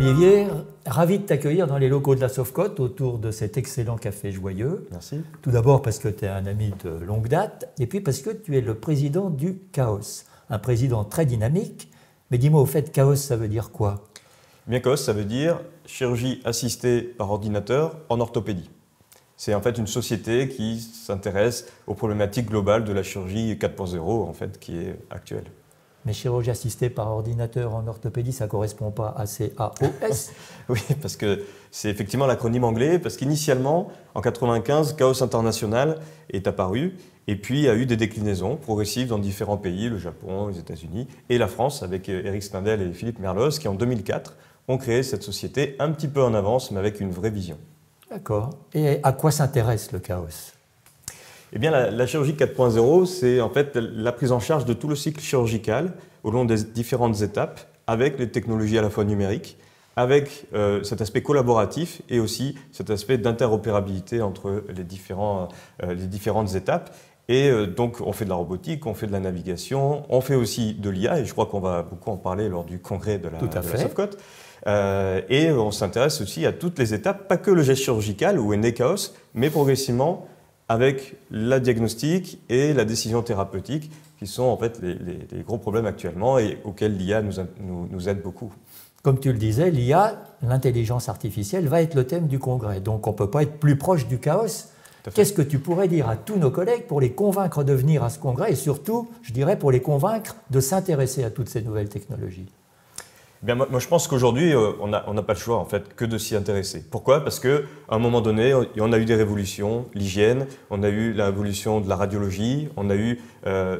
Olivier, ravi de t'accueillir dans les locaux de la Sofcote autour de cet excellent café joyeux. Merci. Tout d'abord parce que tu es un ami de longue date et puis parce que tu es le président du CHAOS, un président très dynamique. Mais dis-moi au fait, CHAOS, ça veut dire quoi? Bien, CHAOS, ça veut dire chirurgie assistée par ordinateur en orthopédie. C'est en fait une société qui s'intéresse aux problématiques globales de la chirurgie 4.0 en fait, qui est actuelle. Mais chirurgie assistée par ordinateur en orthopédie, ça ne correspond pas à CAOS? Oui, parce que c'est effectivement l'acronyme anglais, parce qu'initialement, en 1995, CHAOS International est apparu, et puis a eu des déclinaisons progressives dans différents pays, le Japon, les États-Unis, et la France, avec Eric Snindel et Philippe Merlos, qui en 2004 ont créé cette société un petit peu en avance, mais avec une vraie vision. D'accord. Et à quoi s'intéresse le CHAOS? Eh bien, la chirurgie 4.0, c'est en fait la prise en charge de tout le cycle chirurgical au long des différentes étapes, avec les technologies à la fois numériques, avec cet aspect collaboratif et aussi cet aspect d'interopérabilité entre les différentes étapes. Et donc, on fait de la robotique, on fait de la navigation, on fait aussi de l'IA, et je crois qu'on va beaucoup en parler lors du congrès de la Sofcote. Et on s'intéresse aussi à toutes les étapes, pas que le geste chirurgical où est né CHAOS, mais progressivement avec la diagnostic et la décision thérapeutique, qui sont en fait les gros problèmes actuellement et auxquels l'IA nous aide beaucoup. Comme tu le disais, l'IA, l'intelligence artificielle, va être le thème du congrès. Donc on ne peut pas être plus proche du CHAOS. Qu'est-ce que tu pourrais dire à tous nos collègues pour les convaincre de venir à ce congrès et surtout, je dirais, pour les convaincre de s'intéresser à toutes ces nouvelles technologies? Bien, moi, je pense qu'aujourd'hui, on n'a pas le choix en fait, que de s'y intéresser. Pourquoi? Parce qu'à un moment donné, on a eu des révolutions, l'hygiène, on a eu la révolution de la radiologie, on a eu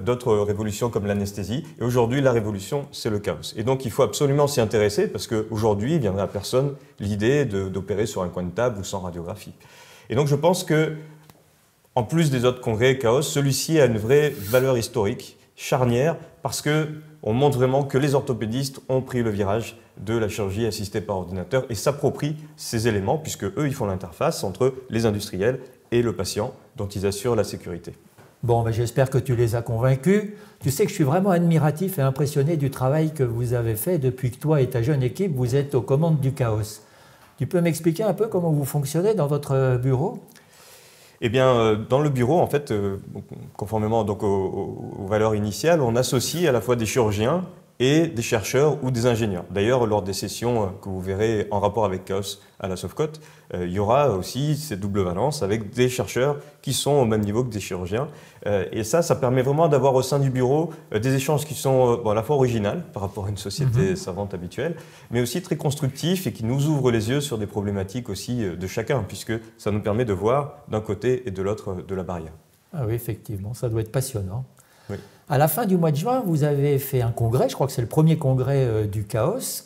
d'autres révolutions comme l'anesthésie. Et aujourd'hui, la révolution, c'est le CHAOS. Et donc, il faut absolument s'y intéresser parce qu'aujourd'hui, il ne viendrait à personne l'idée d'opérer sur un coin de table ou sans radiographie. Et donc, je pense que, en plus des autres congrès CHAOS, celui-ci a une vraie valeur historique, charnière, parce qu'on montre vraiment que les orthopédistes ont pris le virage de la chirurgie assistée par ordinateur et s'approprient ces éléments, puisque eux, ils font l'interface entre les industriels et le patient, dont ils assurent la sécurité. Bon, ben j'espère que tu les as convaincus. Tu sais que je suis vraiment admiratif et impressionné du travail que vous avez fait depuis que toi et ta jeune équipe, vous êtes aux commandes du CHAOS. Tu peux m'expliquer un peu comment vous fonctionnez dans votre bureau ? Eh bien, dans le bureau, en fait, conformément donc aux valeurs initiales, on associe à la fois des chirurgiens et des chercheurs ou des ingénieurs. D'ailleurs, lors des sessions que vous verrez en rapport avec CHAOS à la Sofcote, il y aura aussi cette double valence avec des chercheurs qui sont au même niveau que des chirurgiens. Et ça permet vraiment d'avoir au sein du bureau des échanges qui sont à la fois originales par rapport à une société savante habituelle, mais aussi très constructifs et qui nous ouvrent les yeux sur des problématiques aussi de chacun, puisque ça nous permet de voir d'un côté et de l'autre de la barrière. Ah oui, effectivement, ça doit être passionnant. Oui. À la fin du mois de juin, vous avez fait un congrès, je crois que c'est le premier congrès du CHAOS.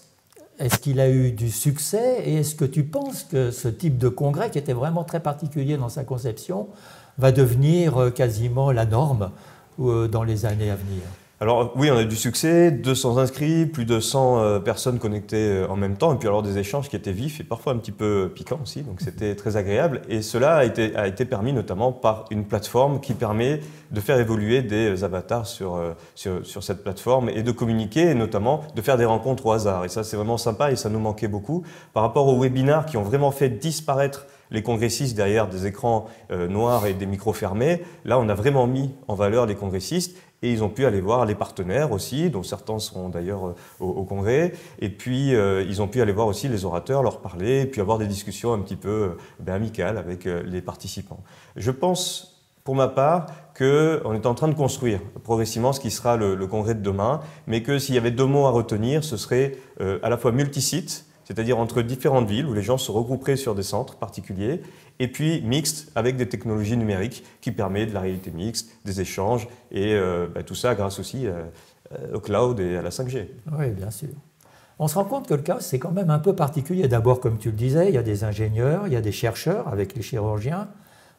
Est-ce qu'il a eu du succès et est-ce que tu penses que ce type de congrès, qui était vraiment très particulier dans sa conception, va devenir quasiment la norme dans les années à venir? Alors oui, on a eu du succès, 200 inscrits, plus de 100 personnes connectées en même temps, et puis alors des échanges qui étaient vifs et parfois un petit peu piquants aussi, donc c'était très agréable. Et cela a été permis notamment par une plateforme qui permet de faire évoluer des avatars sur cette plateforme et de communiquer, et notamment de faire des rencontres au hasard. Et ça, c'est vraiment sympa et ça nous manquait beaucoup. Par rapport aux webinars qui ont vraiment fait disparaître les congressistes derrière des écrans noirs et des micros fermés, là on a vraiment mis en valeur les congressistes et ils ont pu aller voir les partenaires aussi, dont certains seront d'ailleurs au congrès, et puis ils ont pu aller voir aussi les orateurs, leur parler, et puis avoir des discussions un petit peu amicales avec les participants. Je pense, pour ma part, qu'on est en train de construire progressivement ce qui sera le congrès de demain, mais que s'il y avait deux mots à retenir, ce serait à la fois multisite, c'est-à-dire entre différentes villes où les gens se regrouperaient sur des centres particuliers, et puis mixte avec des technologies numériques qui permettent de la réalité mixte, des échanges, et tout ça grâce aussi au cloud et à la 5G. Oui, bien sûr. On se rend compte que le CHAOS, c'est quand même un peu particulier. D'abord, comme tu le disais, il y a des ingénieurs, il y a des chercheurs avec les chirurgiens.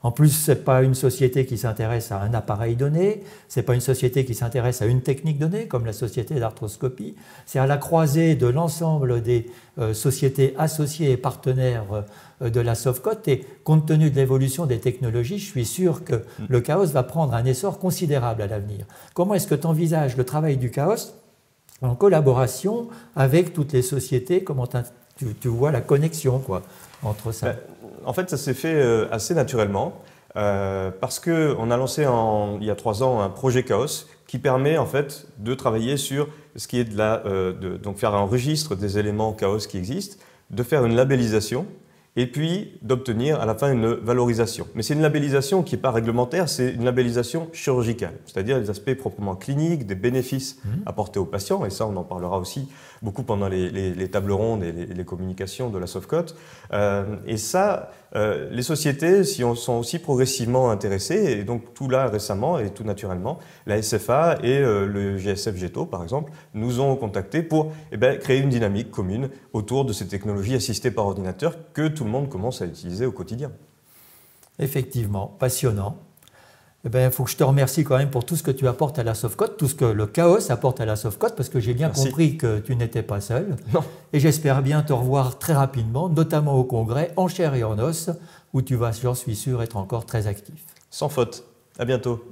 En plus, ce n'est pas une société qui s'intéresse à un appareil donné, ce n'est pas une société qui s'intéresse à une technique donnée, comme la société d'arthroscopie. C'est à la croisée de l'ensemble des sociétés associées et partenaires de la Sofcote. Et compte tenu de l'évolution des technologies, je suis sûr que le CHAOS va prendre un essor considérable à l'avenir. Comment est-ce que tu envisages le travail du CHAOS en collaboration avec toutes les sociétés? Comment tu vois la connexion quoi, entre ça. En fait, ça s'est fait assez naturellement parce qu'on a lancé il y a 3 ans un projet Chaos qui permet en fait de travailler sur ce qui est donc faire un registre des éléments Chaos qui existent, de faire une labellisation et puis d'obtenir à la fin une valorisation. Mais c'est une labellisation qui n'est pas réglementaire, c'est une labellisation chirurgicale, c'est-à-dire les aspects proprement cliniques, des bénéfices apportés aux patients, et ça on en parlera aussi beaucoup pendant les tables rondes et les communications de la Sofcote. Et ça, les sociétés sont aussi progressivement intéressées, et donc tout là récemment et tout naturellement, la SFA et le GSF GETO par exemple, nous ont contactés pour créer une dynamique commune autour de ces technologies assistées par ordinateur que tout le monde commence à utiliser au quotidien. Effectivement, passionnant. Il faut que je te remercie quand même pour tout ce que tu apportes à la Sofcote, tout ce que le Chaos apporte à la Sofcote, parce que j'ai bien compris que tu n'étais pas seul. Non. Et j'espère bien te revoir très rapidement, notamment au congrès, en chair et en os, où tu vas, j'en suis sûr, être encore très actif. Sans faute. À bientôt.